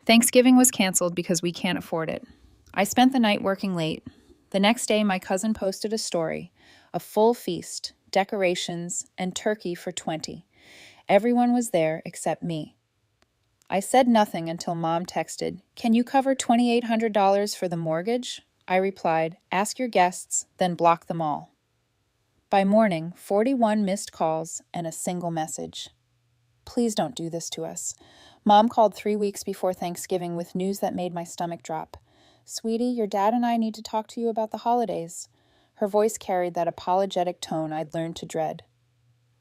Thanksgiving was canceled because we can't afford it. I spent the night working late. The next day, my cousin posted a story, a full feast, decorations, and turkey for 20. Everyone was there except me. I said nothing until Mom texted, "Can you cover $2,800 for the mortgage?" I replied, "Ask your guests, then block them all." By morning, 41 missed calls and a single message. Please don't do this to us. Mom called 3 weeks before Thanksgiving with news that made my stomach drop. "Sweetie, your dad and I need to talk to you about the holidays." Her voice carried that apologetic tone I'd learned to dread.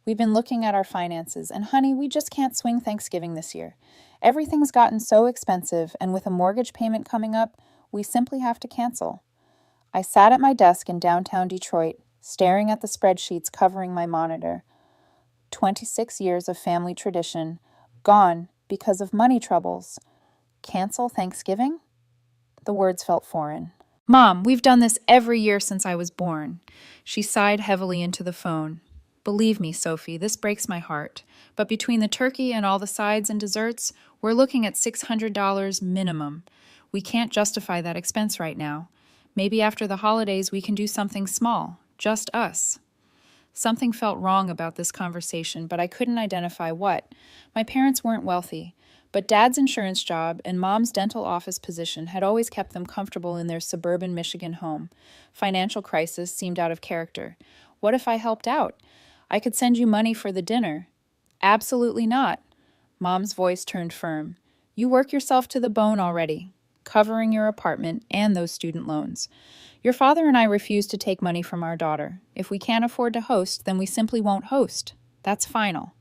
"We've been looking at our finances, and honey, we just can't swing Thanksgiving this year. Everything's gotten so expensive, and with a mortgage payment coming up, we simply have to cancel." I sat at my desk in downtown Detroit, staring at the spreadsheets covering my monitor. 26 years of family tradition, gone because of money troubles. Cancel Thanksgiving? The words felt foreign. "Mom, we've done this every year since I was born." She sighed heavily into the phone. "Believe me, Sophie, this breaks my heart. But between the turkey and all the sides and desserts, we're looking at $600 minimum. We can't justify that expense right now. Maybe after the holidays we can do something small, just us." Something felt wrong about this conversation, but I couldn't identify what. My parents weren't wealthy, but Dad's insurance job and Mom's dental office position had always kept them comfortable in their suburban Michigan home. Financial crisis seemed out of character. What if I helped out? "I could send you money for the dinner." "Absolutely not." Mom's voice turned firm. "You work yourself to the bone already, covering your apartment and those student loans. Your father and I refuse to take money from our daughter. If we can't afford to host, then we simply won't host. That's final."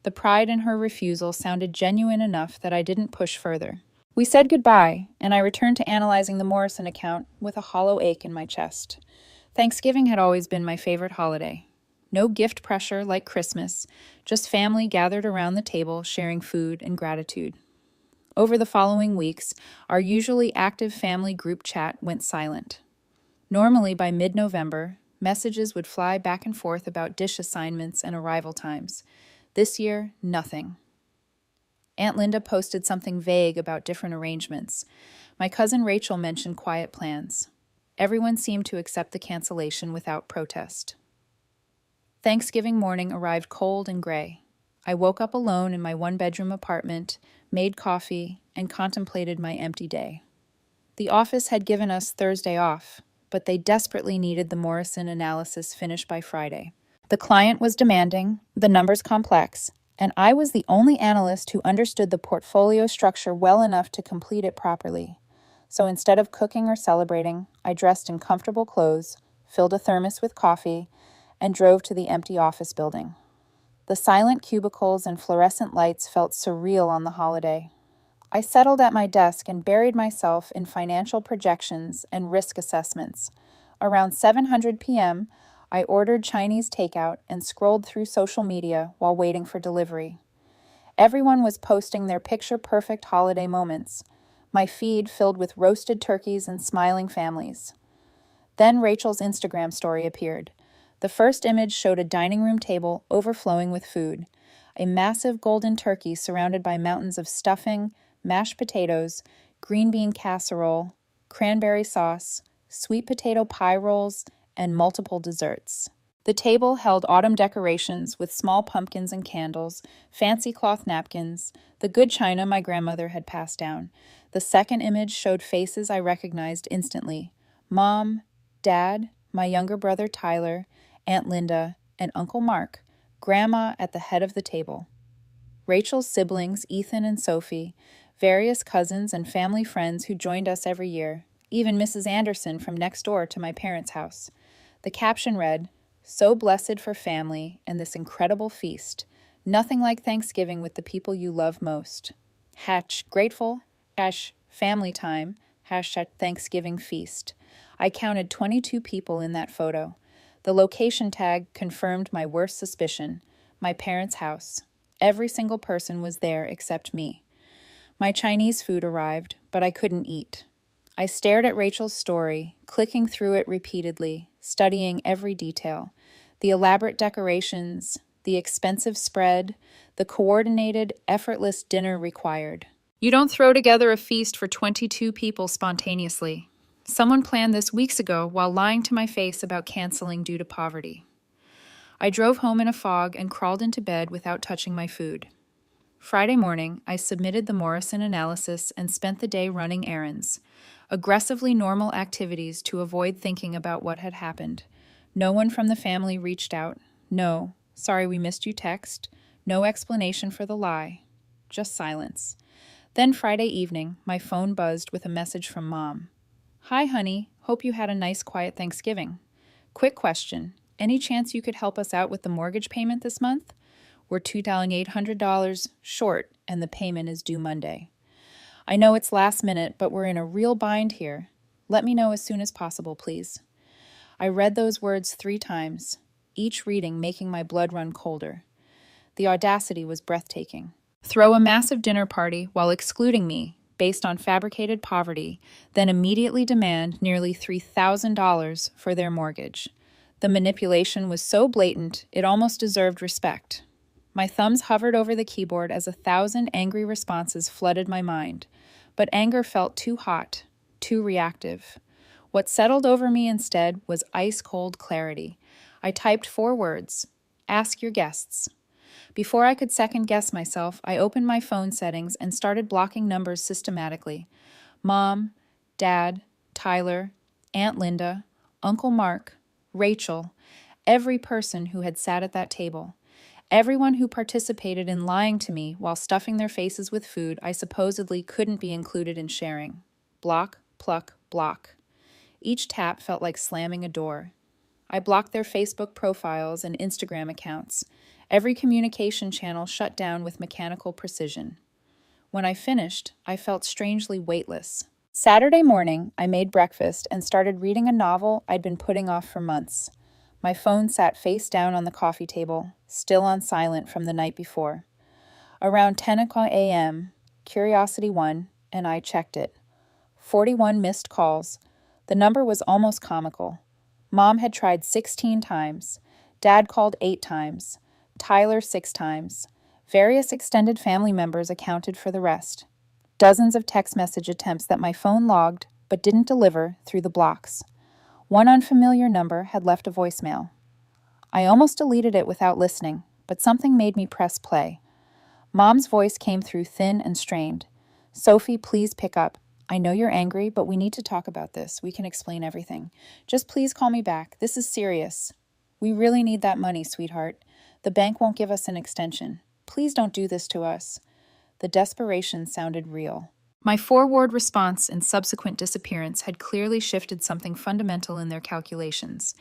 The pride in her refusal sounded genuine enough that I didn't push further. We said goodbye, and I returned to analyzing the Morrison account with a hollow ache in my chest. Thanksgiving had always been my favorite holiday. No gift pressure like Christmas, just family gathered around the table sharing food and gratitude. Over the following weeks, our usually active family group chat went silent. Normally, by mid-November, messages would fly back and forth about dish assignments and arrival times. This year, nothing. Aunt Linda posted something vague about different arrangements. My cousin Rachel mentioned quiet plans. Everyone seemed to accept the cancellation without protest. Thanksgiving morning arrived cold and gray. I woke up alone in my one-bedroom apartment, made coffee, and contemplated my empty day. The office had given us Thursday off, but they desperately needed the Morrison analysis finished by Friday. The client was demanding, the numbers complex, and I was the only analyst who understood the portfolio structure well enough to complete it properly. So instead of cooking or celebrating, I dressed in comfortable clothes, filled a thermos with coffee, and drove to the empty office building. The silent cubicles and fluorescent lights felt surreal on the holiday. I settled at my desk and buried myself in financial projections and risk assessments. Around 7:00 p.m., I ordered Chinese takeout and scrolled through social media while waiting for delivery. Everyone was posting their picture-perfect holiday moments, my feed filled with roasted turkeys and smiling families. Then Rachel's Instagram story appeared. The first image showed a dining room table overflowing with food, a massive golden turkey surrounded by mountains of stuffing, mashed potatoes, green bean casserole, cranberry sauce, sweet potato pie rolls, and multiple desserts. The table held autumn decorations with small pumpkins and candles, fancy cloth napkins, the good china my grandmother had passed down. The second image showed faces I recognized instantly: Mom, Dad, my younger brother Tyler, Aunt Linda, and Uncle Mark, Grandma at the head of the table. Rachel's siblings, Ethan and Sophie, various cousins and family friends who joined us every year, even Mrs. Anderson from next door to my parents' house. The caption read, "So blessed for family and this incredible feast. Nothing like Thanksgiving with the people you love most. Grateful, family time, Thanksgiving feast." I counted 22 people in that photo. The location tag confirmed my worst suspicion: my parents' house. Every single person was there except me. My Chinese food arrived, but I couldn't eat. I stared at Rachel's story, clicking through it repeatedly, studying every detail: the elaborate decorations, the expensive spread, the coordinated, effortless dinner required. You don't throw together a feast for 22 people spontaneously. Someone planned this weeks ago while lying to my face about canceling due to poverty. I drove home in a fog and crawled into bed without touching my food. Friday morning, I submitted the Morrison analysis and spent the day running errands, aggressively normal activities to avoid thinking about what had happened. No one from the family reached out. No, sorry we missed you text. No explanation for the lie. Just silence. Then Friday evening, my phone buzzed with a message from Mom. Hi, honey. Hope you had a nice, quiet Thanksgiving. Quick question. Any chance you could help us out with the mortgage payment this month? We're $2,800 short, and the payment is due Monday. I know it's last minute, but we're in a real bind here. Let me know as soon as possible, please. I read those words 3 times, each reading making my blood run colder. The audacity was breathtaking. Throw a massive dinner party while excluding me, based on fabricated poverty, then immediately demand nearly $3,000 for their mortgage. The manipulation was so blatant, it almost deserved respect. My thumbs hovered over the keyboard as 1,000 angry responses flooded my mind, but anger felt too hot, too reactive. What settled over me instead was ice-cold clarity. I typed 4 words, ask your guests. Before I could second-guess myself, I opened my phone settings and started blocking numbers systematically. Mom, Dad, Tyler, Aunt Linda, Uncle Mark, Rachel, every person who had sat at that table. Everyone who participated in lying to me while stuffing their faces with food I supposedly couldn't be included in sharing. Block, pluck, block. Each tap felt like slamming a door. I blocked their Facebook profiles and Instagram accounts. Every communication channel shut down with mechanical precision. When I finished, I felt strangely weightless. Saturday morning, I made breakfast and started reading a novel I'd been putting off for months. My phone sat face down on the coffee table, still on silent from the night before. Around 10 a.m., Curiosity won, and I checked it. 41 missed calls. The number was almost comical. Mom had tried 16 times. Dad called 8 times. Tyler 6 times. Various extended family members accounted for the rest. Dozens of text message attempts that my phone logged but didn't deliver through the blocks. One unfamiliar number had left a voicemail. I almost deleted it without listening, but something made me press play. Mom's voice came through thin and strained. Sophie, please pick up. I know you're angry, but we need to talk about this. We can explain everything. Just please call me back. This is serious. We really need that money, sweetheart. The bank won't give us an extension. Please don't do this to us. The desperation sounded real. My forward response and subsequent disappearance had clearly shifted something fundamental in their calculations.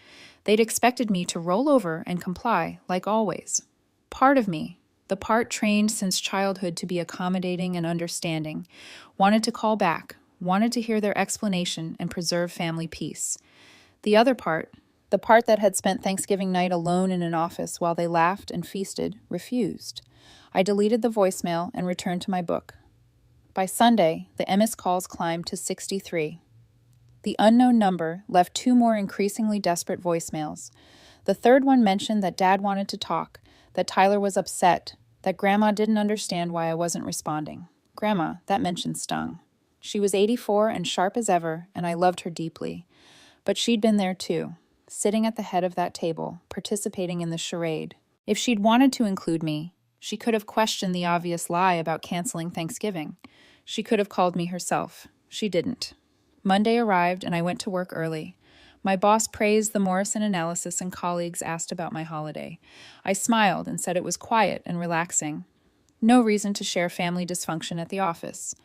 They'd expected me to roll over and comply, like always. Part of me, the part trained since childhood to be accommodating and understanding, wanted to call back, wanted to hear their explanation and preserve family peace. The other part, the part that had spent Thanksgiving night alone in an office while they laughed and feasted, refused. I deleted the voicemail and returned to my book. By Sunday, the MS calls climbed to 63. The unknown number left 2 more increasingly desperate voicemails. The third one mentioned that Dad wanted to talk, that Tyler was upset, that Grandma didn't understand why I wasn't responding. Grandma, that mention stung. She was 84 and sharp as ever, and I loved her deeply. But she'd been there too, sitting at the head of that table, participating in the charade. If she'd wanted to include me, she could have questioned the obvious lie about canceling Thanksgiving. She could have called me herself. She didn't. Monday arrived and I went to work early. My boss praised the Morrison analysis and colleagues asked about my holiday. I smiled and said it was quiet and relaxing. No reason to share family dysfunction at the office.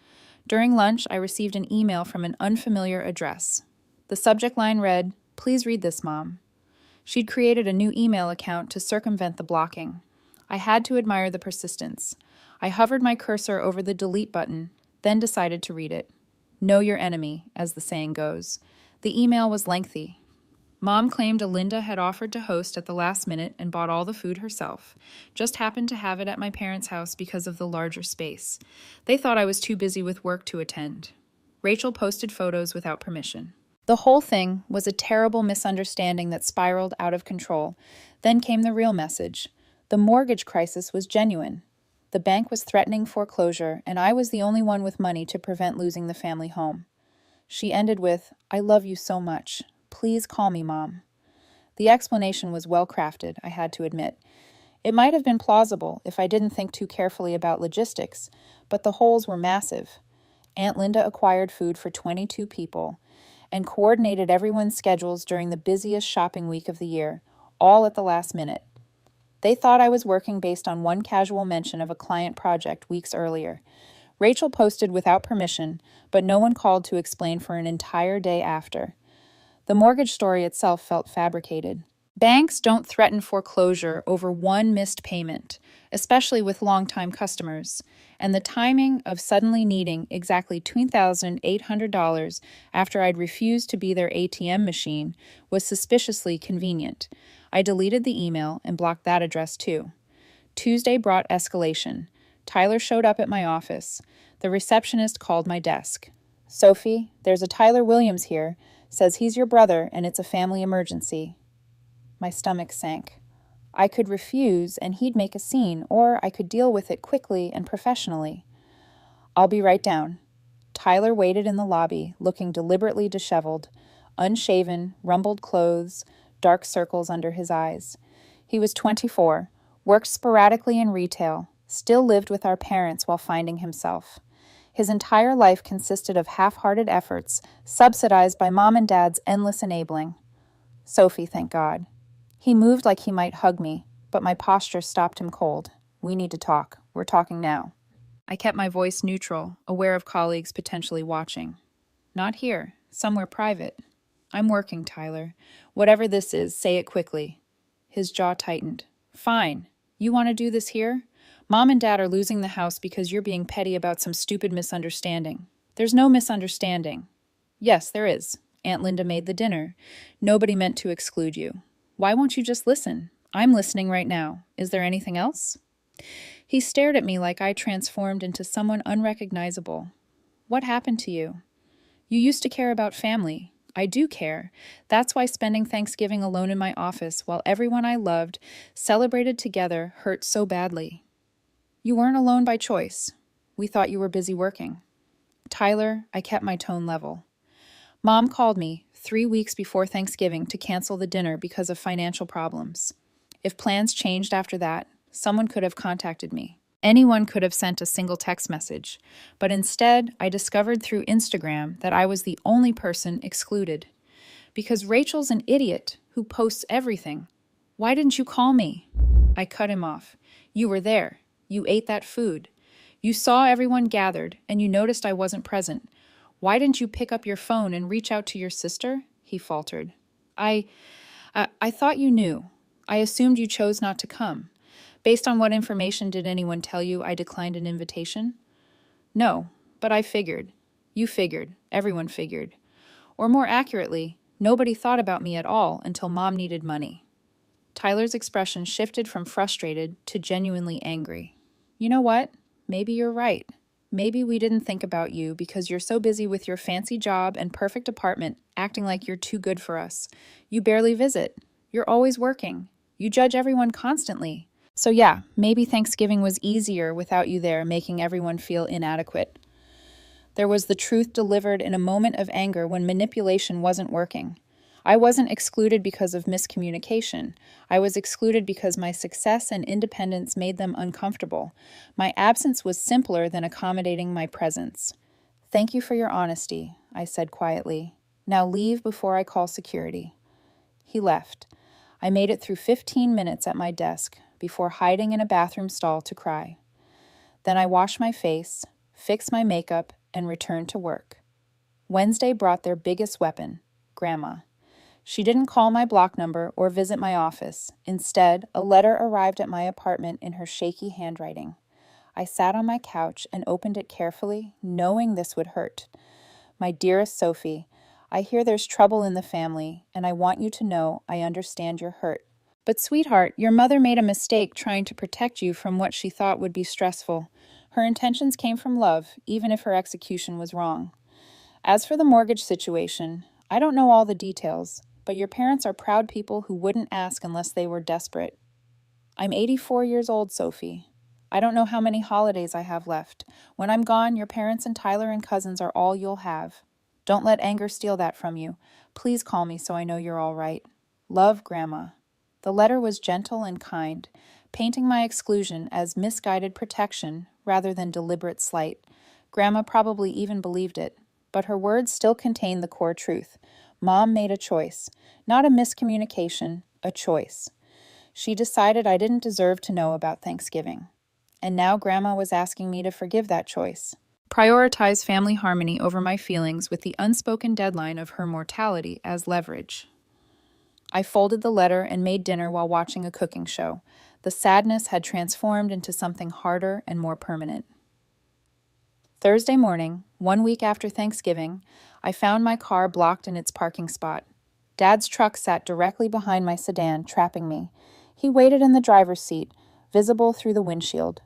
During lunch, I received an email from an unfamiliar address. The subject line read, "Please read this, Mom." She'd created a new email account to circumvent the blocking. I had to admire the persistence. I hovered my cursor over the delete button, then decided to read it. Know your enemy, as the saying goes. The email was lengthy. Mom claimed Alinda had offered to host at the last minute and bought all the food herself. Just happened to have it at my parents' house because of the larger space. They thought I was too busy with work to attend. Rachel posted photos without permission. The whole thing was a terrible misunderstanding that spiraled out of control. Then came the real message. The mortgage crisis was genuine. The bank was threatening foreclosure, and I was the only one with money to prevent losing the family home. She ended with, "I love you so much. Please call me Mom." The explanation was well crafted, I had to admit. It might have been plausible if I didn't think too carefully about logistics, but the holes were massive. Aunt Linda acquired food for 22 people and coordinated everyone's schedules during the busiest shopping week of the year, all at the last minute. They thought I was working based on one casual mention of a client project weeks earlier. Rachel posted without permission, but no one called to explain for an entire day after. The mortgage story itself felt fabricated. Banks don't threaten foreclosure over one missed payment, especially with longtime customers, and the timing of suddenly needing exactly $2,800 after I'd refused to be their ATM machine was suspiciously convenient. I deleted the email and blocked that address too. Tuesday brought escalation. Tyler showed up at my office. The receptionist called my desk. "Sophie, there's a Tyler Williams here. Says he's your brother and it's a family emergency." My stomach sank. I could refuse and he'd make a scene, or I could deal with it quickly and professionally. "I'll be right down." Tyler waited in the lobby, looking deliberately disheveled, unshaven, rumpled clothes, dark circles under his eyes. He was 24, worked sporadically in retail, still lived with our parents while finding himself. His entire life consisted of half-hearted efforts, subsidized by Mom and Dad's endless enabling. Sophie, thank God. He moved like he might hug me, but my posture stopped him cold. "We need to talk. We're talking now." I kept my voice neutral, aware of colleagues potentially watching. "Not here. Somewhere private." "I'm working, Tyler. Whatever this is, say it quickly." His jaw tightened. "Fine. You want to do this here? Mom and Dad are losing the house because you're being petty about some stupid misunderstanding." "There's no misunderstanding." "Yes, there is. Aunt Linda made the dinner. Nobody meant to exclude you. Why won't you just listen? I'm listening right now. Is there anything else?" He stared at me like I transformed into someone unrecognizable. "What happened to you?" "You used to care about family. I do care. That's why spending Thanksgiving alone in my office while everyone I loved celebrated together hurt so badly." "You weren't alone by choice. We thought you were busy working." "Tyler," I kept my tone level. "Mom called me 3 weeks before Thanksgiving to cancel the dinner because of financial problems. If plans changed after that, someone could have contacted me. Anyone could have sent a single text message. But instead, I discovered through Instagram that I was the only person excluded. Because Rachel's an idiot who posts everything. Why didn't you call me?" I cut him off. "You were there. You ate that food. You saw everyone gathered, and you noticed I wasn't present. Why didn't you pick up your phone and reach out to your sister?" He faltered. I thought you knew. I assumed you chose not to come. Based on what information did anyone tell you I declined an invitation?" "No, but I figured. You figured. Everyone figured. Or more accurately, nobody thought about me at all until Mom needed money." Tyler's expression shifted from frustrated to genuinely angry. "You know what? Maybe you're right. Maybe we didn't think about you because you're so busy with your fancy job and perfect apartment, acting like you're too good for us. You barely visit. You're always working. You judge everyone constantly. So yeah, maybe Thanksgiving was easier without you there, making everyone feel inadequate." There was the truth delivered in a moment of anger when manipulation wasn't working. I wasn't excluded because of miscommunication. I was excluded because my success and independence made them uncomfortable. My absence was simpler than accommodating my presence. "Thank you for your honesty," I said quietly. "Now leave before I call security." He left. I made it through 15 minutes at my desk before hiding in a bathroom stall to cry. Then I washed my face, fixed my makeup, and returned to work. Wednesday brought their biggest weapon, Grandma. She didn't call my block number or visit my office. Instead, a letter arrived at my apartment in her shaky handwriting. I sat on my couch and opened it carefully, knowing this would hurt. "My dearest Sophie, I hear there's trouble in the family, and I want you to know I understand your hurt. But sweetheart, your mother made a mistake trying to protect you from what she thought would be stressful. Her intentions came from love, even if her execution was wrong. As for the mortgage situation, I don't know all the details, but your parents are proud people who wouldn't ask unless they were desperate. I'm 84 years old, Sophie. I don't know how many holidays I have left. When I'm gone, your parents and Tyler and cousins are all you'll have. Don't let anger steal that from you. Please call me so I know you're all right. Love, Grandma. The letter was gentle and kind, painting my exclusion as misguided protection rather than deliberate slight. Grandma probably even believed it, but her words still contained the core truth. Mom made a choice, not a miscommunication, a choice. She decided I didn't deserve to know about Thanksgiving. And now Grandma was asking me to forgive that choice. Prioritize family harmony over my feelings with the unspoken deadline of her mortality as leverage. I folded the letter and made dinner while watching a cooking show. The sadness had transformed into something harder and more permanent. Thursday morning, 1 week after Thanksgiving, I found my car blocked in its parking spot. Dad's truck sat directly behind my sedan, trapping me. He waited in the driver's seat, visible through the windshield.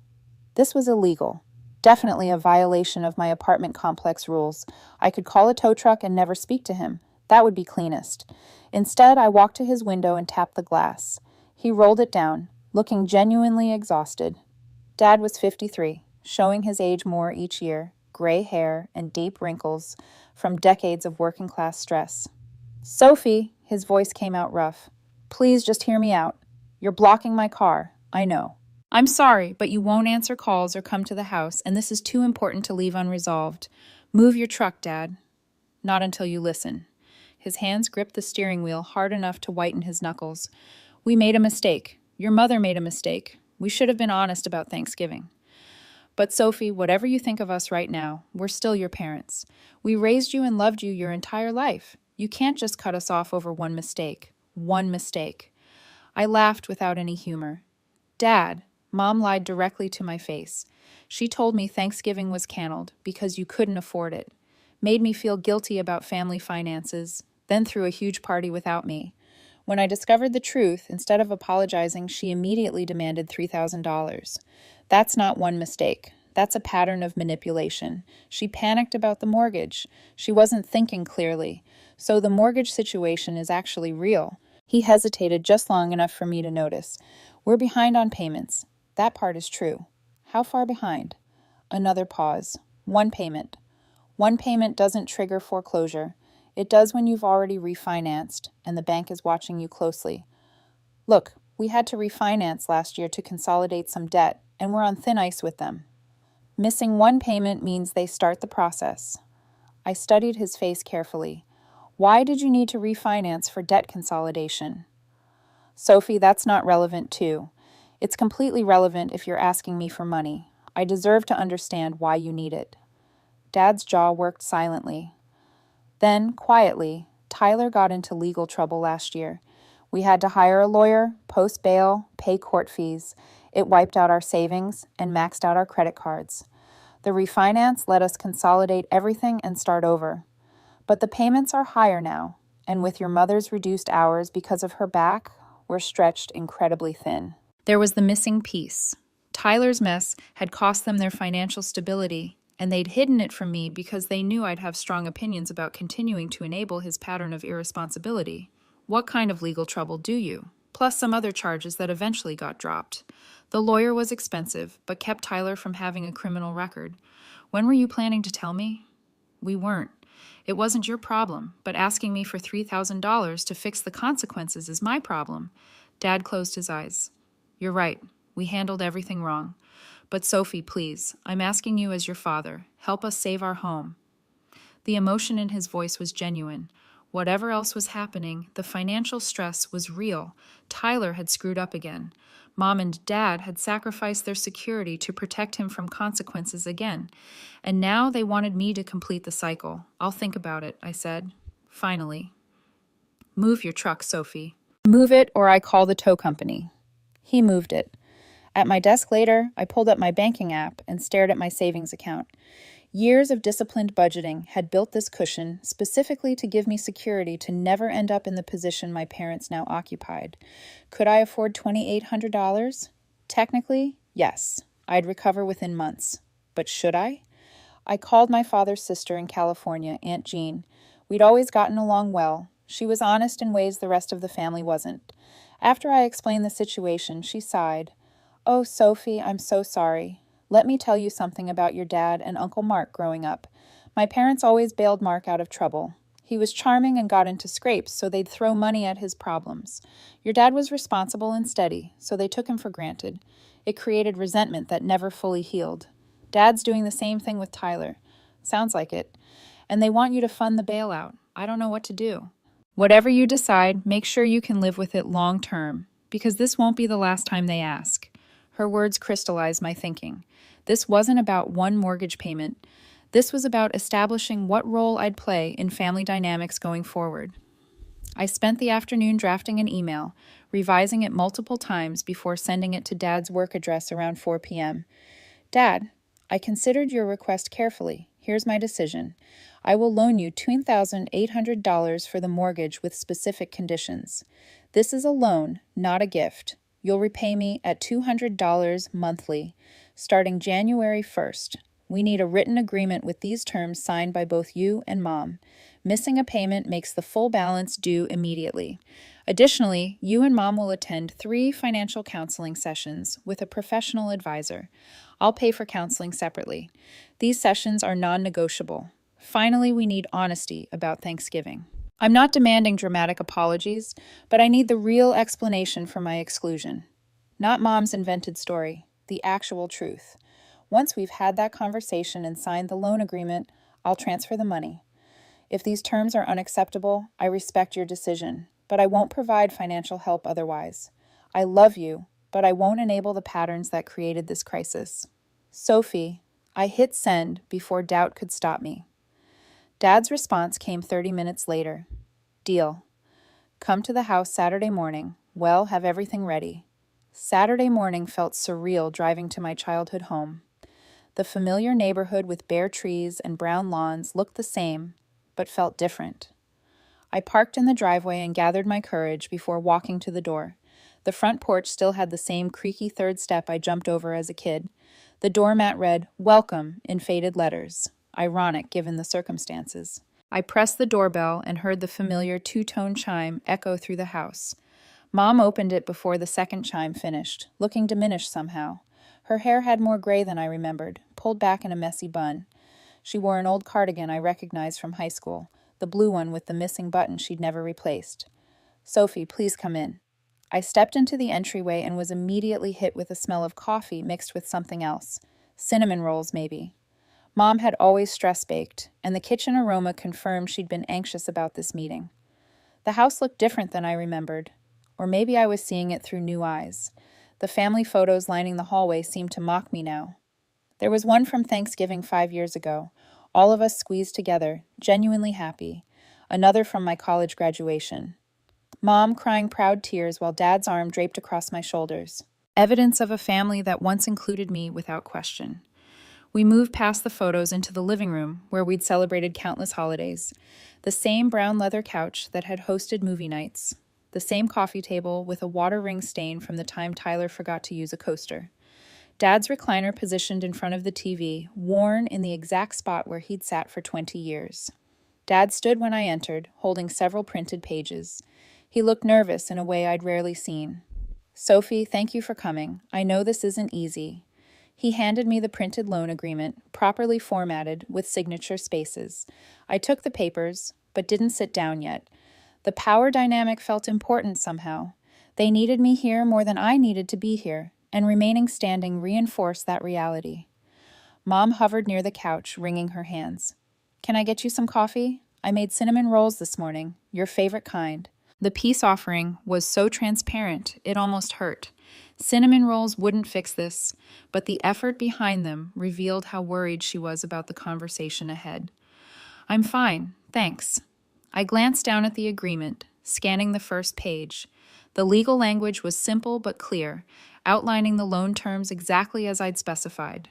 This was illegal. Definitely a violation of my apartment complex rules. I could call a tow truck and never speak to him. That would be cleanest. Instead, I walked to his window and tapped the glass. He rolled it down, looking genuinely exhausted. Dad was 53, showing his age more each year, gray hair and deep wrinkles from decades of working-class stress. Sophie, his voice came out rough. Please just hear me out. You're blocking my car, I know. I'm sorry, but you won't answer calls or come to the house, and this is too important to leave unresolved. Move your truck, Dad. Not until you listen. His hands gripped the steering wheel hard enough to whiten his knuckles. We made a mistake. Your mother made a mistake. We should have been honest about Thanksgiving. But Sophie, whatever you think of us right now, we're still your parents. We raised you and loved you your entire life. You can't just cut us off over one mistake. One mistake. I laughed without any humor. Dad, Mom lied directly to my face. She told me Thanksgiving was canceled because you couldn't afford it. Made me feel guilty about family finances, then threw a huge party without me. When I discovered the truth, instead of apologizing, she immediately demanded $3,000. That's not one mistake. That's a pattern of manipulation. She panicked about the mortgage. She wasn't thinking clearly. So the mortgage situation is actually real. He hesitated just long enough for me to notice. We're behind on payments. That part is true. How far behind? Another pause. One payment. One payment doesn't trigger foreclosure. It does when you've already refinanced and the bank is watching you closely. Look, we had to refinance last year to consolidate some debt, and we're on thin ice with them. Missing one payment means they start the process. I studied his face carefully. Why did you need to refinance for debt consolidation? Sophie, that's not relevant too. It's completely relevant if you're asking me for money. I deserve to understand why you need it. Dad's jaw worked silently. Then, quietly, Tyler got into legal trouble last year. We had to hire a lawyer, post bail, pay court fees. It wiped out our savings and maxed out our credit cards. The refinance let us consolidate everything and start over. But the payments are higher now, and with your mother's reduced hours because of her back, we're stretched incredibly thin. There was the missing piece. Tyler's mess had cost them their financial stability, and they'd hidden it from me because they knew I'd have strong opinions about continuing to enable his pattern of irresponsibility. What kind of legal trouble do you? Plus some other charges that eventually got dropped. The lawyer was expensive, but kept Tyler from having a criminal record. When were you planning to tell me? We weren't. It wasn't your problem, but asking me for $3,000 to fix the consequences is my problem. Dad closed his eyes. You're right. We handled everything wrong. But Sophie, please, I'm asking you as your father, help us save our home. The emotion in his voice was genuine. Whatever else was happening, the financial stress was real. Tyler had screwed up again. Mom and Dad had sacrificed their security to protect him from consequences again. And now they wanted me to complete the cycle. I'll think about it, I said. Finally. Move your truck, Sophie. Move it or I call the tow company. He moved it. At my desk later, I pulled up my banking app and stared at my savings account. Years of disciplined budgeting had built this cushion specifically to give me security to never end up in the position my parents now occupied. Could I afford $2,800? Technically, yes. I'd recover within months. But should I? I called my father's sister in California, Aunt Jean. We'd always gotten along well. She was honest in ways the rest of the family wasn't. After I explained the situation, she sighed. Oh, Sophie, I'm so sorry. Let me tell you something about your dad and Uncle Mark growing up. My parents always bailed Mark out of trouble. He was charming and got into scrapes, so they'd throw money at his problems. Your dad was responsible and steady, so they took him for granted. It created resentment that never fully healed. Dad's doing the same thing with Tyler. Sounds like it. And they want you to fund the bailout. I don't know what to do. Whatever you decide, make sure you can live with it long term, because this won't be the last time they ask. Her words crystallized my thinking. This wasn't about one mortgage payment. This was about establishing what role I'd play in family dynamics going forward. I spent the afternoon drafting an email, revising it multiple times before sending it to Dad's work address around 4 p.m. Dad, I considered your request carefully. Here's my decision. I will loan you $2,800 for the mortgage with specific conditions. This is a loan, not a gift. You'll repay me at $200 monthly, starting January 1st. We need a written agreement with these terms signed by both you and Mom. Missing a payment makes the full balance due immediately. Additionally, you and Mom will attend 3 financial counseling sessions with a professional advisor. I'll pay for counseling separately. These sessions are non-negotiable. Finally, we need honesty about Thanksgiving. I'm not demanding dramatic apologies, but I need the real explanation for my exclusion. Not Mom's invented story, the actual truth. Once we've had that conversation and signed the loan agreement, I'll transfer the money. If these terms are unacceptable, I respect your decision, but I won't provide financial help otherwise. I love you, but I won't enable the patterns that created this crisis. Sophie, I hit send before doubt could stop me. Dad's response came 30 minutes later. Deal. Come to the house Saturday morning. Well, have everything ready. Saturday morning felt surreal driving to my childhood home. The familiar neighborhood with bare trees and brown lawns looked the same, but felt different. I parked in the driveway and gathered my courage before walking to the door. The front porch still had the same creaky third step I jumped over as a kid. The doormat read, "Welcome," in faded letters. Ironic given the circumstances. I pressed the doorbell and heard the familiar two-tone chime echo through the house. Mom opened it before the second chime finished, looking diminished somehow. Her hair had more gray than I remembered, pulled back in a messy bun. She wore an old cardigan I recognized from high school, the blue one with the missing button she'd never replaced. Sophie, please come in. I stepped into the entryway and was immediately hit with a smell of coffee mixed with something else. Cinnamon rolls, maybe. Mom had always stress-baked, and the kitchen aroma confirmed she'd been anxious about this meeting. The house looked different than I remembered, or maybe I was seeing it through new eyes. The family photos lining the hallway seemed to mock me now. There was one from Thanksgiving 5 years ago, all of us squeezed together, genuinely happy. Another from my college graduation. Mom crying proud tears while Dad's arm draped across my shoulders. Evidence of a family that once included me without question. We moved past the photos into the living room, where we'd celebrated countless holidays. The same brown leather couch that had hosted movie nights. The same coffee table with a water ring stain from the time Tyler forgot to use a coaster. Dad's recliner positioned in front of the TV, worn in the exact spot where he'd sat for 20 years. Dad stood when I entered, holding several printed pages. He looked nervous in a way I'd rarely seen. Sophie, thank you for coming. I know this isn't easy. He handed me the printed loan agreement, properly formatted with signature spaces. I took the papers, but didn't sit down yet. The power dynamic felt important somehow. They needed me here more than I needed to be here, and remaining standing reinforced that reality. Mom hovered near the couch, wringing her hands. Can I get you some coffee? I made cinnamon rolls this morning, your favorite kind. The peace offering was so transparent, it almost hurt. Cinnamon rolls wouldn't fix this, but the effort behind them revealed how worried she was about the conversation ahead. I'm fine, thanks. I glanced down at the agreement, scanning the first page. The legal language was simple but clear, outlining the loan terms exactly as I'd specified.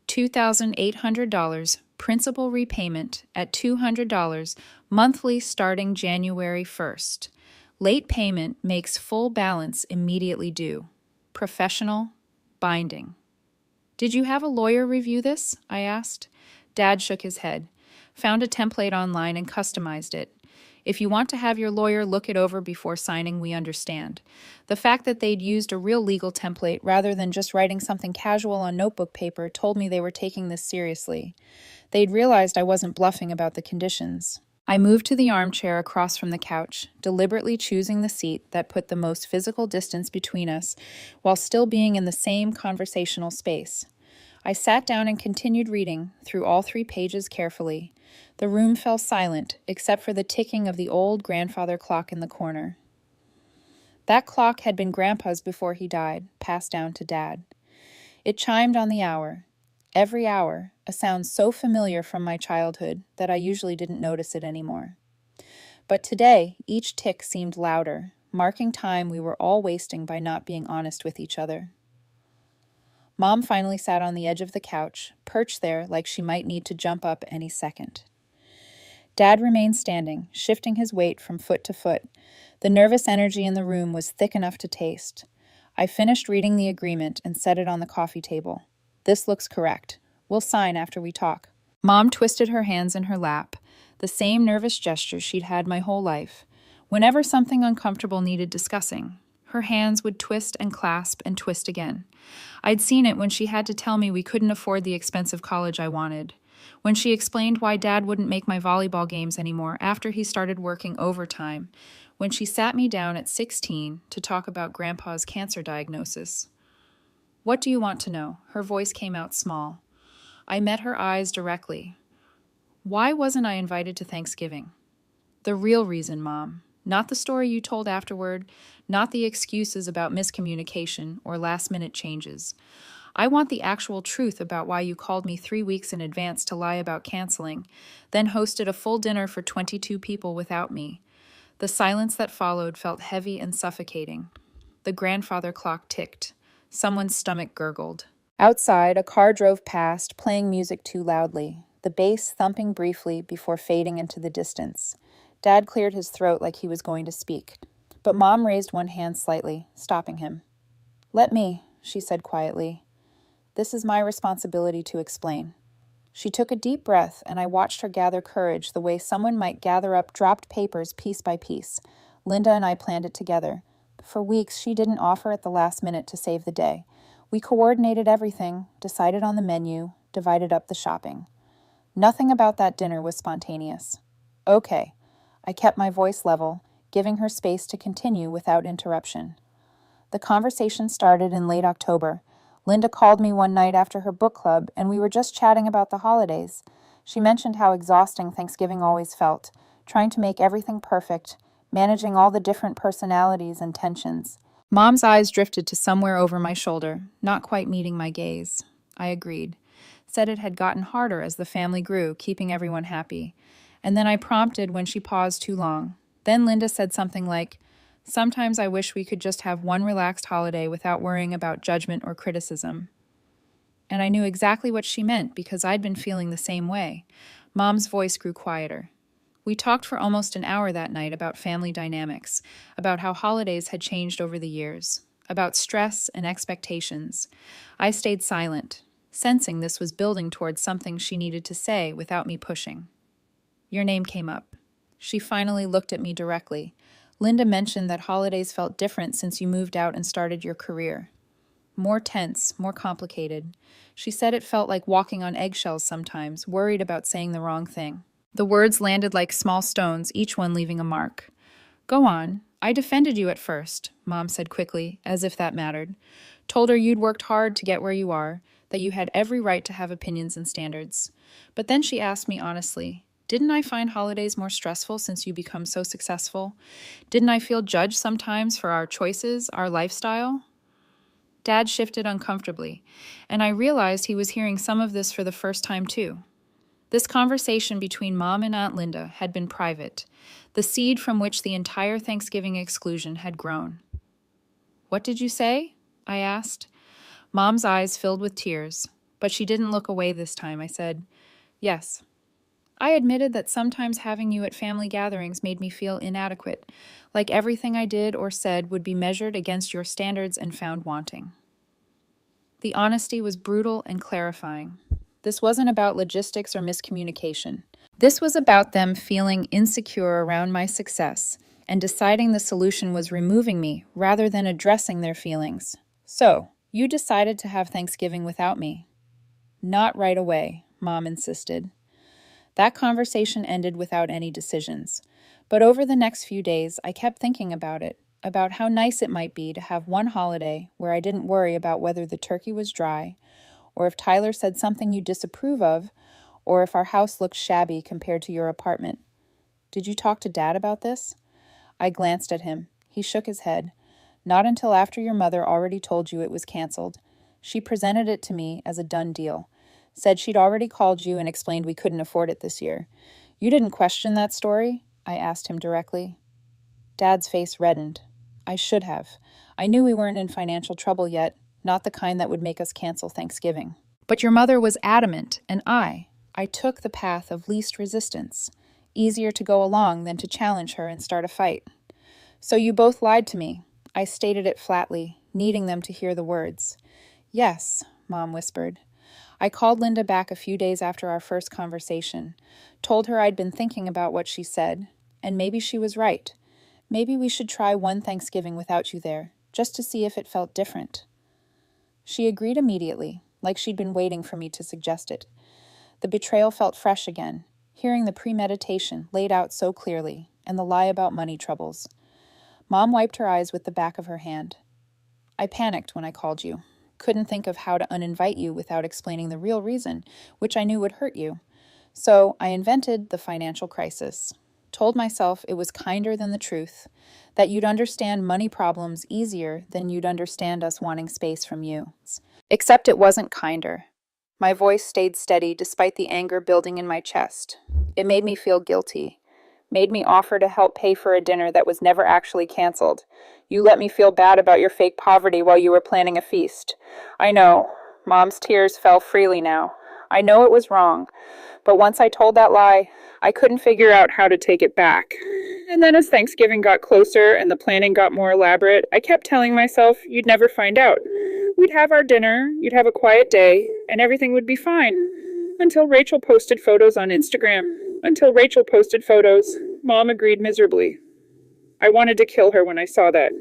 $2,800, principal repayment at $200, monthly starting January 1st. Late payment makes full balance immediately due. Professional, binding. Did you have a lawyer review this? I asked. Dad shook his head. Found a template online and customized it. If you want to have your lawyer look it over before signing, we understand. The fact that they'd used a real legal template rather than just writing something casual on notebook paper told me they were taking this seriously. They'd realized I wasn't bluffing about the conditions. I moved to the armchair across from the couch, deliberately choosing the seat that put the most physical distance between us while still being in the same conversational space. I sat down and continued reading through all 3 pages carefully. The room fell silent, except for the ticking of the old grandfather clock in the corner. That clock had been Grandpa's before he died, passed down to Dad. It chimed on the hour. Every hour, a sound so familiar from my childhood that I usually didn't notice it anymore. But today, each tick seemed louder, marking time we were all wasting by not being honest with each other. Mom finally sat on the edge of the couch, perched there like she might need to jump up any second. Dad remained standing, shifting his weight from foot to foot. The nervous energy in the room was thick enough to taste. I finished reading the agreement and set it on the coffee table. This looks correct. We'll sign after we talk. Mom twisted her hands in her lap, the same nervous gesture she'd had my whole life. Whenever something uncomfortable needed discussing, her hands would twist and clasp and twist again. I'd seen it when she had to tell me we couldn't afford the expensive college I wanted, when she explained why Dad wouldn't make my volleyball games anymore after he started working overtime, when she sat me down at 16 to talk about Grandpa's cancer diagnosis. What do you want to know? Her voice came out small. I met her eyes directly. Why wasn't I invited to Thanksgiving? The real reason, Mom. Not the story you told afterward, not the excuses about miscommunication or last-minute changes. I want the actual truth about why you called me 3 weeks in advance to lie about canceling, then hosted a full dinner for 22 people without me. The silence that followed felt heavy and suffocating. The grandfather clock ticked. Someone's stomach gurgled. Outside, a car drove past, playing music too loudly, the bass thumping briefly before fading into the distance. Dad cleared his throat like he was going to speak, but Mom raised one hand slightly, stopping him. "Let me," she said quietly. "This is my responsibility to explain." She took a deep breath, and I watched her gather courage the way someone might gather up dropped papers piece by piece. Linda and I planned it together. For weeks, she didn't offer at the last minute to save the day. We coordinated everything, decided on the menu, divided up the shopping. Nothing about that dinner was spontaneous. "Okay." I kept my voice level, giving her space to continue without interruption. The conversation started in late October. Linda called me one night after her book club, and we were just chatting about the holidays. She mentioned how exhausting Thanksgiving always felt, trying to make everything perfect, managing all the different personalities and tensions. Mom's eyes drifted to somewhere over my shoulder, not quite meeting my gaze. I agreed. Said it had gotten harder as the family grew, keeping everyone happy. And then I prompted when she paused too long. Then Linda said something like, "Sometimes I wish we could just have one relaxed holiday without worrying about judgment or criticism." And I knew exactly what she meant because I'd been feeling the same way. Mom's voice grew quieter. We talked for almost an hour that night about family dynamics, about how holidays had changed over the years, about stress and expectations. I stayed silent, sensing this was building towards something she needed to say without me pushing. Your name came up. She finally looked at me directly. Linda mentioned that holidays felt different since you moved out and started your career. More tense, more complicated. She said it felt like walking on eggshells sometimes, worried about saying the wrong thing. The words landed like small stones, each one leaving a mark. "Go on. I defended you at first," Mom said quickly, as if that mattered. Told her you'd worked hard to get where you are, that you had every right to have opinions and standards. But then she asked me honestly, "Didn't I find holidays more stressful since you become so successful? Didn't I feel judged sometimes for our choices, our lifestyle?" Dad shifted uncomfortably, and I realized he was hearing some of this for the first time too. This conversation between Mom and Aunt Linda had been private, the seed from which the entire Thanksgiving exclusion had grown. "What did you say?" I asked. Mom's eyes filled with tears, but she didn't look away this time. I said, "Yes. I admitted that sometimes having you at family gatherings made me feel inadequate, like everything I did or said would be measured against your standards and found wanting." The honesty was brutal and clarifying. This wasn't about logistics or miscommunication. This was about them feeling insecure around my success and deciding the solution was removing me rather than addressing their feelings. So, you decided to have Thanksgiving without me. Not right away, Mom insisted. That conversation ended without any decisions. But over the next few days, I kept thinking about how nice it might be to have one holiday where I didn't worry about whether the turkey was dry, or if Tyler said something you disapprove of, or if our house looked shabby compared to your apartment. Did you talk to Dad about this? I glanced at him. He shook his head. Not until after your mother already told you it was canceled. She presented it to me as a done deal. Said she'd already called you and explained we couldn't afford it this year. You didn't question that story? I asked him directly. Dad's face reddened. I should have. I knew we weren't in financial trouble yet, not the kind that would make us cancel Thanksgiving. But your mother was adamant, and I took the path of least resistance. Easier to go along than to challenge her and start a fight. So you both lied to me. I stated it flatly, needing them to hear the words. Yes, Mom whispered. I called Linda back a few days after our first conversation, told her I'd been thinking about what she said, and maybe she was right. Maybe we should try one Thanksgiving without you there, just to see if it felt different. She agreed immediately, like she'd been waiting for me to suggest it. The betrayal felt fresh again, hearing the premeditation laid out so clearly, and the lie about money troubles. Mom wiped her eyes with the back of her hand. I panicked when I called you. Couldn't think of how to uninvite you without explaining the real reason, which I knew would hurt you. So I invented the financial crisis. Told myself it was kinder than the truth, that you'd understand money problems easier than you'd understand us wanting space from you. Except it wasn't kinder. My voice stayed steady despite the anger building in my chest. It made me feel guilty. Made me offer to help pay for a dinner that was never actually canceled. You let me feel bad about your fake poverty while you were planning a feast. I know. Mom's tears fell freely now. I know it was wrong. But once I told that lie, I couldn't figure out how to take it back. And then as Thanksgiving got closer and the planning got more elaborate, I kept telling myself you'd never find out. We'd have our dinner, you'd have a quiet day, and everything would be fine. Until Rachel posted photos on Instagram. Mom agreed miserably. I wanted to kill her when I saw that.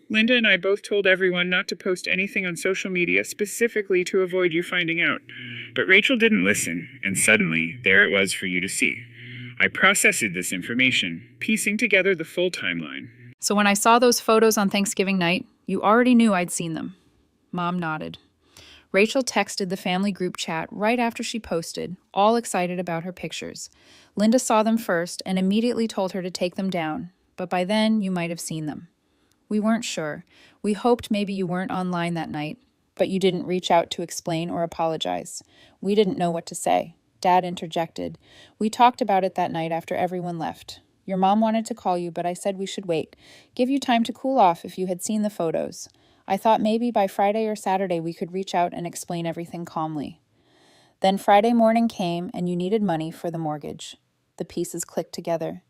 Linda and I both told everyone not to post anything on social media specifically to avoid you finding out. But Rachel didn't listen, and suddenly, there it was for you to see. I processed this information, piecing together the full timeline. So when I saw those photos on Thanksgiving night, you already knew I'd seen them. Mom nodded. Rachel texted the family group chat right after she posted, all excited about her pictures. Linda saw them first and immediately told her to take them down, but by then you might have seen them. We weren't sure. We hoped maybe you weren't online that night, but you didn't reach out to explain or apologize. We didn't know what to say. Dad interjected. We talked about it that night after everyone left. Your mom wanted to call you, but I said we should wait. Give you time to cool off if you had seen the photos. I thought maybe by Friday or Saturday we could reach out and explain everything calmly. Then Friday morning came and you needed money for the mortgage. The pieces clicked together.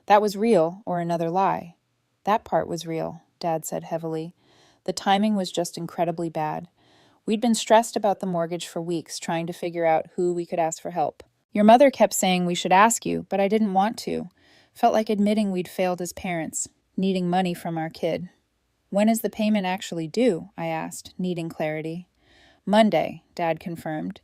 That was real or another lie. That part was real, Dad said heavily. The timing was just incredibly bad. We'd been stressed about the mortgage for weeks, trying to figure out who we could ask for help. Your mother kept saying we should ask you, but I didn't want to. Felt like admitting we'd failed as parents, needing money from our kid. When is the payment actually due? I asked, needing clarity. Monday, Dad confirmed.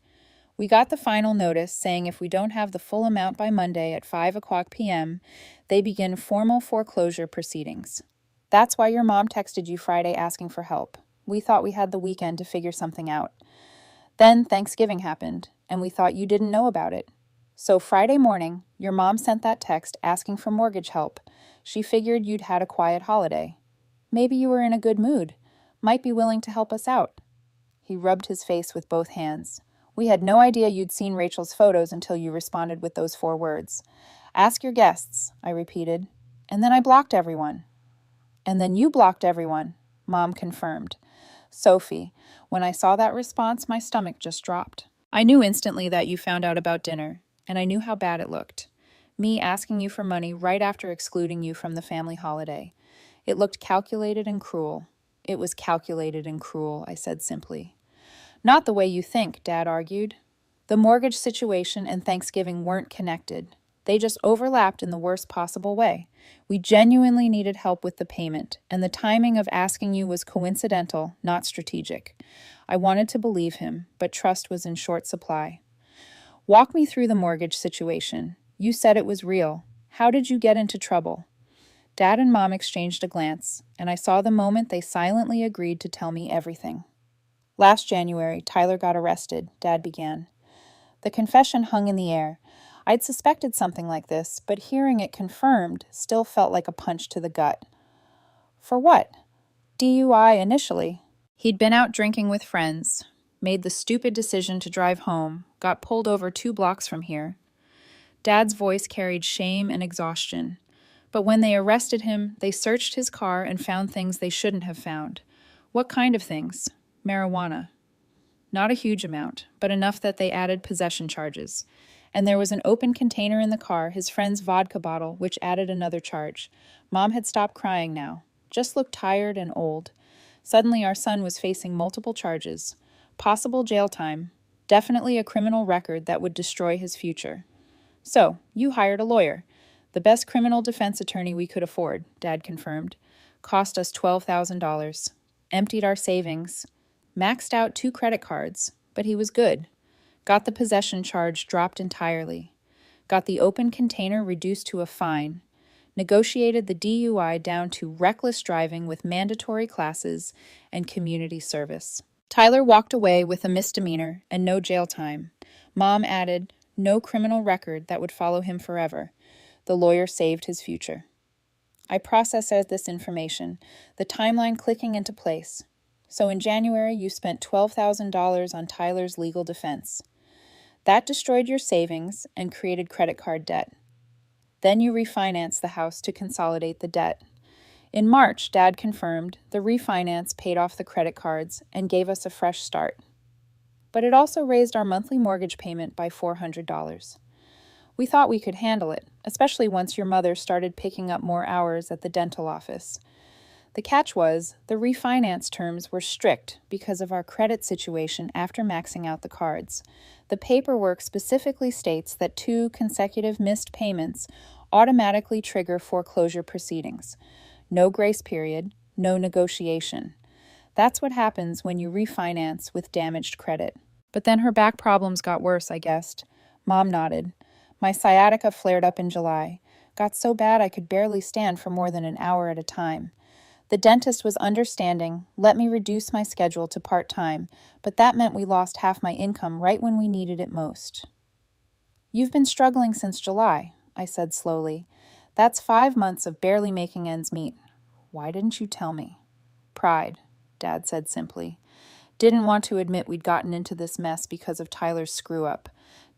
We got the final notice saying if we don't have the full amount by Monday at 5:00 p.m., they begin formal foreclosure proceedings. That's why your mom texted you Friday asking for help. We thought we had the weekend to figure something out. Then Thanksgiving happened, and we thought you didn't know about it. So Friday morning, your mom sent that text asking for mortgage help. She figured you'd had a quiet holiday. Maybe you were in a good mood. Might be willing to help us out. He rubbed his face with both hands. We had no idea you'd seen Rachel's photos until you responded with those 4 words. Ask your guests, I repeated. And then I blocked everyone. And then you blocked everyone, Mom confirmed. Sophie, when I saw that response, my stomach just dropped. I knew instantly that you found out about dinner, and I knew how bad it looked. Me asking you for money right after excluding you from the family holiday. It looked calculated and cruel. It was calculated and cruel, I said simply. Not the way you think, Dad argued. The mortgage situation and Thanksgiving weren't connected. They just overlapped in the worst possible way. We genuinely needed help with the payment, and the timing of asking you was coincidental, not strategic. I wanted to believe him, but trust was in short supply. Walk me through the mortgage situation. You said it was real. How did you get into trouble? Dad and Mom exchanged a glance, and I saw the moment they silently agreed to tell me everything. Last January, Tyler got arrested, Dad began. The confession hung in the air. I'd suspected something like this, but hearing it confirmed still felt like a punch to the gut. For what? DUI initially. He'd been out drinking with friends, made the stupid decision to drive home, got pulled over 2 blocks from here. Dad's voice carried shame and exhaustion. But when they arrested him, they searched his car and found things they shouldn't have found. What kind of things? Marijuana. Not a huge amount, but enough that they added possession charges. And there was an open container in the car, his friend's vodka bottle, which added another charge. Mom had stopped crying now, just looked tired and old. Suddenly our son was facing multiple charges. Possible jail time. Definitely a criminal record that would destroy his future. So, you hired a lawyer. The best criminal defense attorney we could afford, Dad confirmed. Cost us $12,000. Emptied our savings. Maxed out 2 credit cards, but he was good. Got the possession charge dropped entirely. Got the open container reduced to a fine. Negotiated the DUI down to reckless driving with mandatory classes and community service. Tyler walked away with a misdemeanor and no jail time. Mom added, no criminal record that would follow him forever. The lawyer saved his future. I processed this information, the timeline clicking into place. So in January, you spent $12,000 on Tyler's legal defense. That destroyed your savings and created credit card debt. Then you refinanced the house to consolidate the debt. In March, Dad confirmed the refinance paid off the credit cards and gave us a fresh start. But it also raised our monthly mortgage payment by $400. We thought we could handle it, especially once your mother started picking up more hours at the dental office. The catch was, the refinance terms were strict because of our credit situation after maxing out the cards. The paperwork specifically states that 2 consecutive missed payments automatically trigger foreclosure proceedings. No grace period, no negotiation. That's what happens when you refinance with damaged credit. But then her back problems got worse, I guessed. Mom nodded. My sciatica flared up in July. Got so bad I could barely stand for more than an hour at a time. The dentist was understanding, let me reduce my schedule to part-time, but that meant we lost half my income right when we needed it most. You've been struggling since July, I said slowly. That's 5 months of barely making ends meet. Why didn't you tell me? Pride, Dad said simply. Didn't want to admit we'd gotten into this mess because of Tyler's screw-up.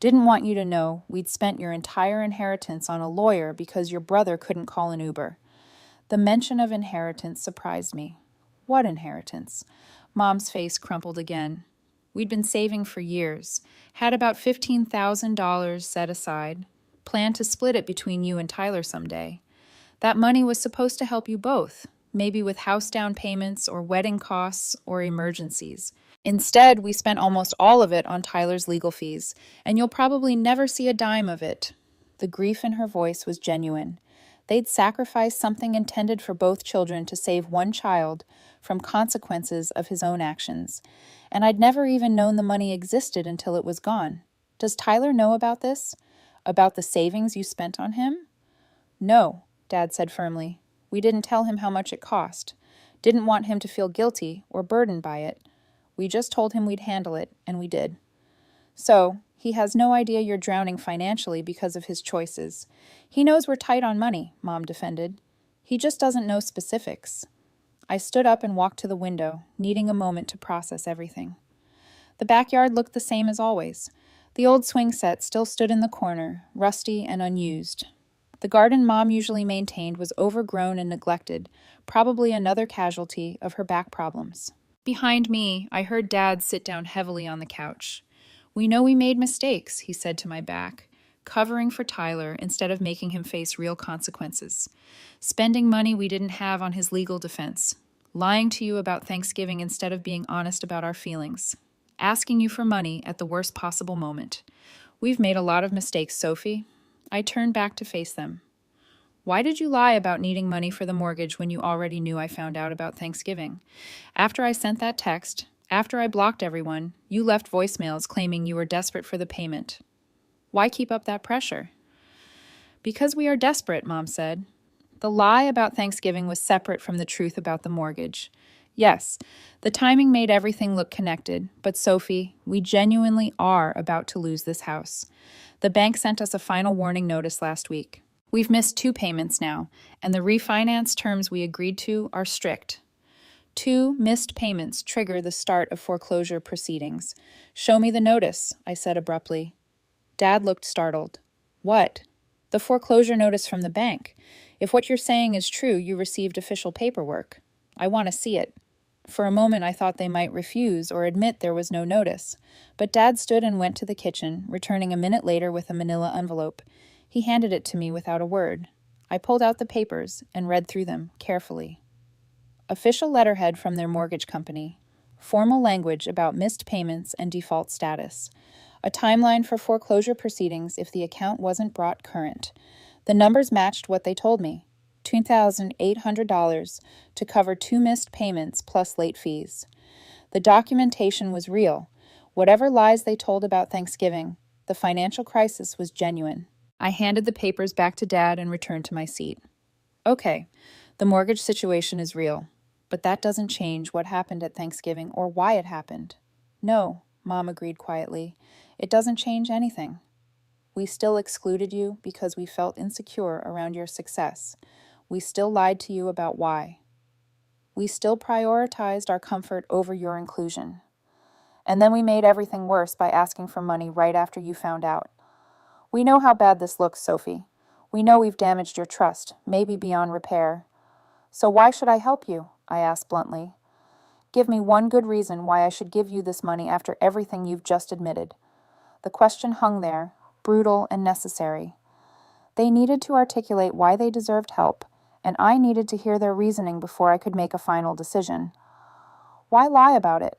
Didn't want you to know we'd spent your entire inheritance on a lawyer because your brother couldn't call an Uber. The mention of inheritance surprised me. What inheritance? Mom's face crumpled again. We'd been saving for years, had about $15,000 set aside, planned to split it between you and Tyler someday. That money was supposed to help you both, maybe with house down payments or wedding costs or emergencies. Instead, we spent almost all of it on Tyler's legal fees, and you'll probably never see a dime of it. The grief in her voice was genuine. They'd sacrificed something intended for both children to save one child from consequences of his own actions, and I'd never even known the money existed until it was gone. Does Tyler know about this? About the savings you spent on him? No, Dad said firmly. We didn't tell him how much it cost. Didn't want him to feel guilty or burdened by it. We just told him we'd handle it, and we did. So, he has no idea you're drowning financially because of his choices. He knows we're tight on money, Mom defended. He just doesn't know specifics. I stood up and walked to the window, needing a moment to process everything. The backyard looked the same as always. The old swing set still stood in the corner, rusty and unused. The garden Mom usually maintained was overgrown and neglected, probably another casualty of her back problems. Behind me, I heard Dad sit down heavily on the couch. We know we made mistakes, he said to my back, covering for Tyler instead of making him face real consequences. Spending money we didn't have on his legal defense. Lying to you about Thanksgiving instead of being honest about our feelings. Asking you for money at the worst possible moment. We've made a lot of mistakes, Sophie. I turned back to face them. Why did you lie about needing money for the mortgage when you already knew I found out about Thanksgiving? After I sent that text, after I blocked everyone, you left voicemails claiming you were desperate for the payment. Why keep up that pressure? Because we are desperate, Mom said. The lie about Thanksgiving was separate from the truth about the mortgage. Yes, the timing made everything look connected, but Sophie, we genuinely are about to lose this house. The bank sent us a final warning notice last week. We've missed 2 payments now, and the refinance terms we agreed to are strict. 2 missed payments trigger the start of foreclosure proceedings. Show me the notice, I said abruptly. Dad looked startled. What? The foreclosure notice from the bank. If what you're saying is true, you received official paperwork. I want to see it. For a moment, I thought they might refuse or admit there was no notice. But Dad stood and went to the kitchen, returning a minute later with a manila envelope. He handed it to me without a word. I pulled out the papers and read through them carefully. Official letterhead from their mortgage company. Formal language about missed payments and default status. A timeline for foreclosure proceedings if the account wasn't brought current. The numbers matched what they told me. $2,800 to cover 2 missed payments plus late fees. The documentation was real. Whatever lies they told about Thanksgiving, the financial crisis was genuine. I handed the papers back to Dad and returned to my seat. Okay, the mortgage situation is real, but that doesn't change what happened at Thanksgiving or why it happened. No, Mom agreed quietly. It doesn't change anything. We still excluded you because we felt insecure around your success. We still lied to you about why. We still prioritized our comfort over your inclusion. And then we made everything worse by asking for money right after you found out. We know how bad this looks, Sophie. We know we've damaged your trust, maybe beyond repair. So why should I help you? I asked bluntly. Give me one good reason why I should give you this money after everything you've just admitted. The question hung there, brutal and necessary. They needed to articulate why they deserved help, and I needed to hear their reasoning before I could make a final decision. Why lie about it?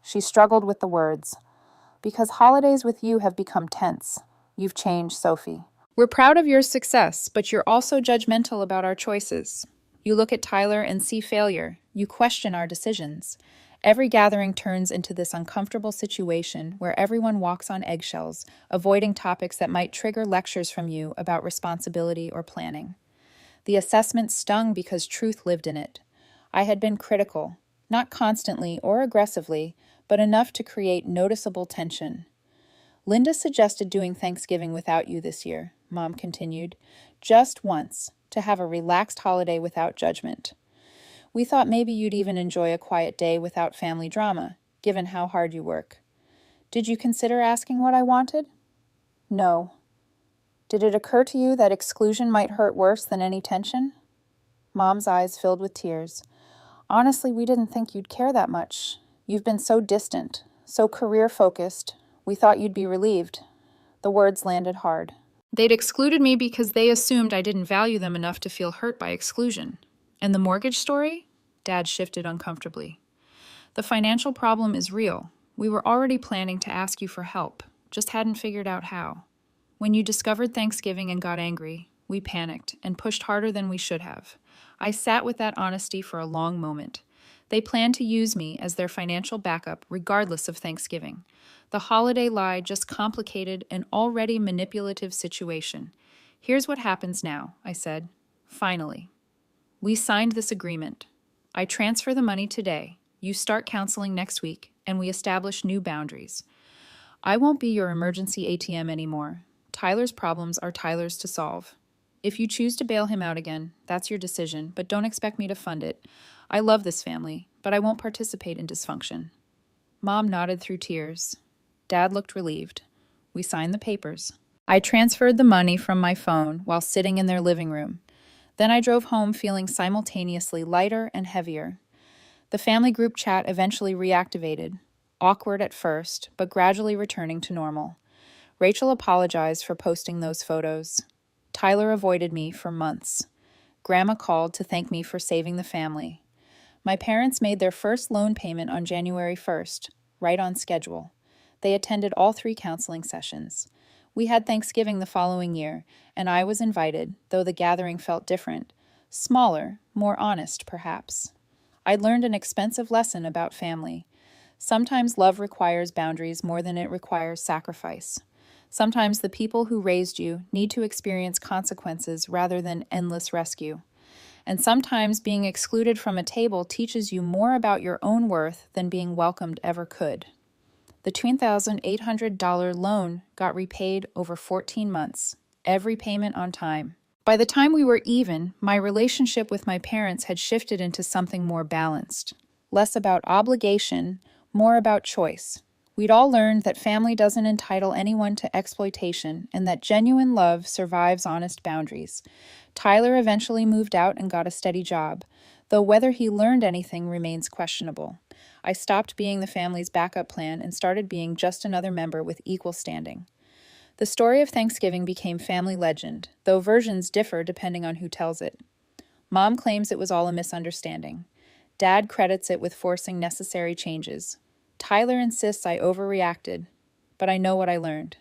She struggled with the words. Because holidays with you have become tense. You've changed, Sophie. We're proud of your success, but you're also judgmental about our choices. You look at Tyler and see failure. You question our decisions. Every gathering turns into this uncomfortable situation where everyone walks on eggshells, avoiding topics that might trigger lectures from you about responsibility or planning. The assessment stung because truth lived in it. I had been critical, not constantly or aggressively, but enough to create noticeable tension. Linda suggested doing Thanksgiving without you this year, Mom continued. Just once, to have a relaxed holiday without judgment. We thought maybe you'd even enjoy a quiet day without family drama, given how hard you work. Did you consider asking what I wanted? No. Did it occur to you that exclusion might hurt worse than any tension? Mom's eyes filled with tears. Honestly, we didn't think you'd care that much. You've been so distant, so career-focused. We thought you'd be relieved. The words landed hard. They'd excluded me because they assumed I didn't value them enough to feel hurt by exclusion. And the mortgage story? Dad shifted uncomfortably. The financial problem is real. We were already planning to ask you for help, just hadn't figured out how. When you discovered Thanksgiving and got angry, we panicked and pushed harder than we should have. I sat with that honesty for a long moment. They planned to use me as their financial backup regardless of Thanksgiving. The holiday lie just complicated an already manipulative situation. Here's what happens now, I said. Finally. We signed this agreement. I transfer the money today. You start counseling next week, and we establish new boundaries. I won't be your emergency ATM anymore. Tyler's problems are Tyler's to solve. If you choose to bail him out again, that's your decision, but don't expect me to fund it. I love this family, but I won't participate in dysfunction. Mom nodded through tears. Dad looked relieved. We signed the papers. I transferred the money from my phone while sitting in their living room. Then I drove home feeling simultaneously lighter and heavier. The family group chat eventually reactivated, awkward at first, but gradually returning to normal. Rachel apologized for posting those photos. Tyler avoided me for months. Grandma called to thank me for saving the family. My parents made their first loan payment on January 1st, right on schedule. They attended all 3 counseling sessions. We had Thanksgiving the following year, and I was invited, though the gathering felt different. Smaller, more honest, perhaps. I learned an expensive lesson about family. Sometimes love requires boundaries more than it requires sacrifice. Sometimes the people who raised you need to experience consequences rather than endless rescue. And sometimes being excluded from a table teaches you more about your own worth than being welcomed ever could. The $2,800 loan got repaid over 14 months, every payment on time. By the time we were even, my relationship with my parents had shifted into something more balanced. Less about obligation, more about choice. We'd all learned that family doesn't entitle anyone to exploitation and that genuine love survives honest boundaries. Tyler eventually moved out and got a steady job, though whether he learned anything remains questionable. I stopped being the family's backup plan and started being just another member with equal standing. The story of Thanksgiving became family legend, though versions differ depending on who tells it. Mom claims it was all a misunderstanding. Dad credits it with forcing necessary changes. Tyler insists I overreacted, but I know what I learned.